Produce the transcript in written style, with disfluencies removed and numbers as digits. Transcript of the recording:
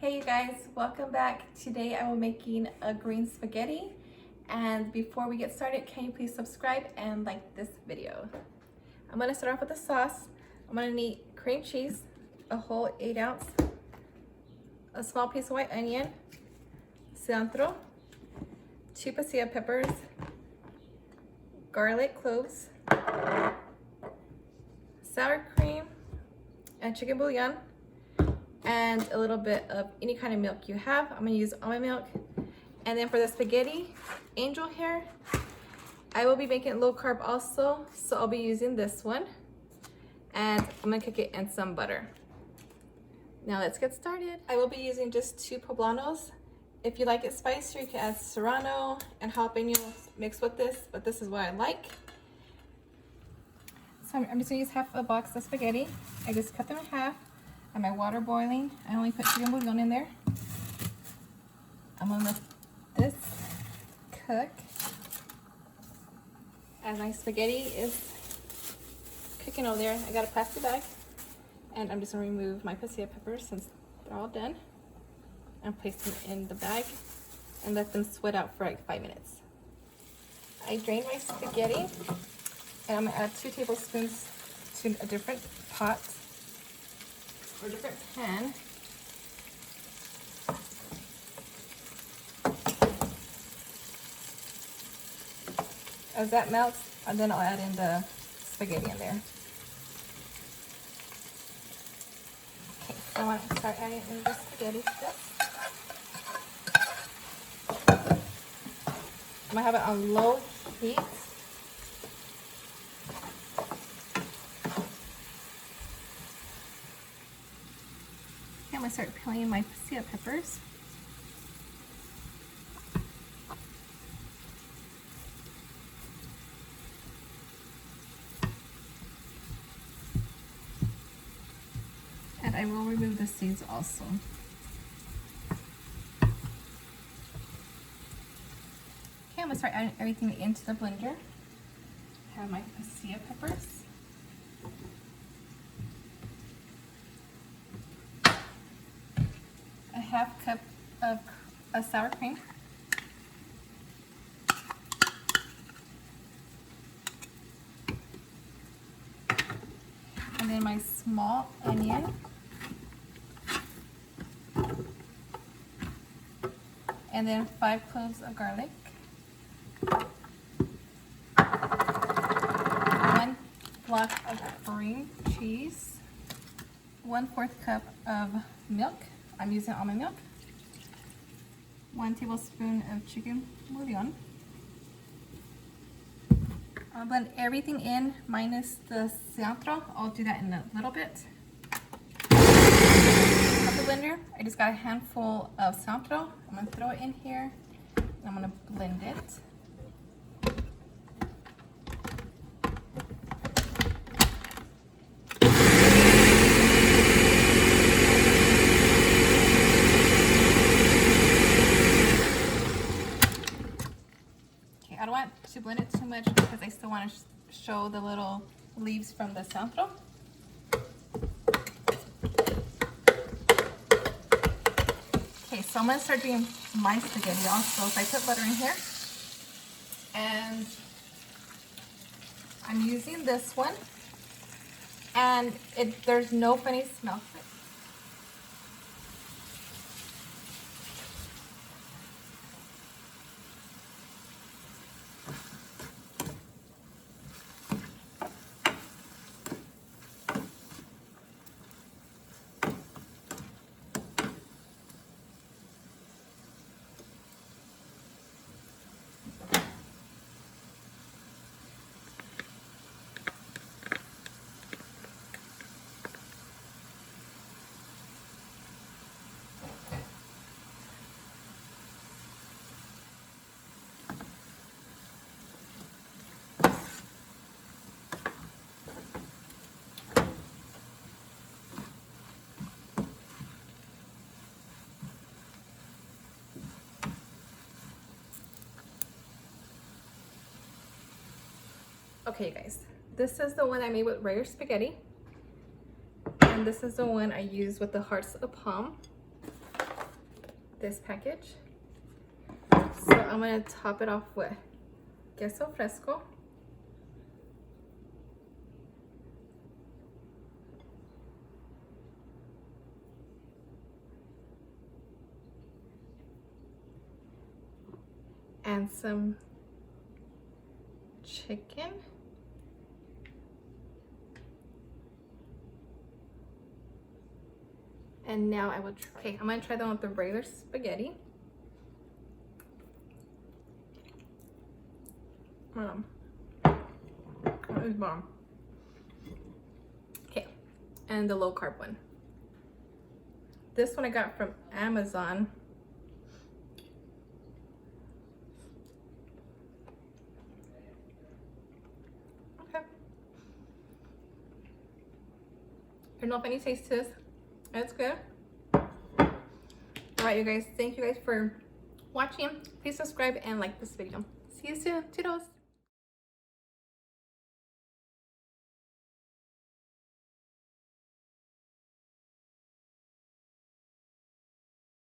Hey you guys, welcome back. Today I will be making a green spaghetti, and before we get started, can you please subscribe and like this video? I'm going to start off with the sauce. I'm going to need cream cheese, a whole 8 ounce, a small piece of white onion, cilantro, 2 Pasilla peppers, garlic cloves, sour cream, and chicken bouillon, and a little bit of any kind of milk you have. I'm gonna use almond milk. And then for the spaghetti angel hair, I will be making low carb also, so I'll be using this one. And I'm gonna cook it in some butter. Now let's get started. I will be using just 2 poblanos. If you like it spicier, you can add serrano and jalapeno mixed with this, but this is what I like. So I'm just gonna use half a box of spaghetti. I just cut them in half. And my water boiling. I only put chicken bouillon in there. I'm gonna let this cook as my spaghetti is cooking over there. I got a plastic bag, and I'm just gonna remove my Pasilla peppers since they're all done, and place them in the bag and let them sweat out for like 5 minutes. I drained my spaghetti, and I'm gonna add 2 tablespoons to a different pot or different pan. As that melts, and then I'll add in the spaghetti in there. Okay, so I want to start adding in the spaghetti to this. I'm gonna have it on low heat. I'm gonna start peeling my Pasilla peppers. And I will remove the seeds also. Okay, I'm gonna start adding everything into the blender. I have my Pasilla peppers. A half cup of sour cream. And then my small onion. And then 5 cloves of garlic. 1 block of cream cheese. 1/4 cup of milk. I'm using almond milk. 1 tablespoon of chicken bouillon. I'll blend everything in minus the cilantro. I'll do that in a little bit. Of the blender, I just got a handful of cilantro. I'm gonna throw it in here. And I'm gonna blend it. I don't want to blend it too much because I still want to show the little leaves from the cilantro. Okay, so I'm going to start doing my spaghetti also. So I put butter in here, and I'm using this one, and there's no funny smell to it. Okay guys, this is the one I made with rare spaghetti. And this is the one I use with the hearts of palm. this package. So I'm gonna top it off with queso fresco. And some chicken. And now I will try. Okay, I'm gonna try that with the regular spaghetti. That is bomb. Okay, and the low carb one. This one I got from Amazon. Okay. I don't know if any taste to this. It's good. Alright, you guys. Thank you guys for watching. Please subscribe and like this video. See you soon. Toodles.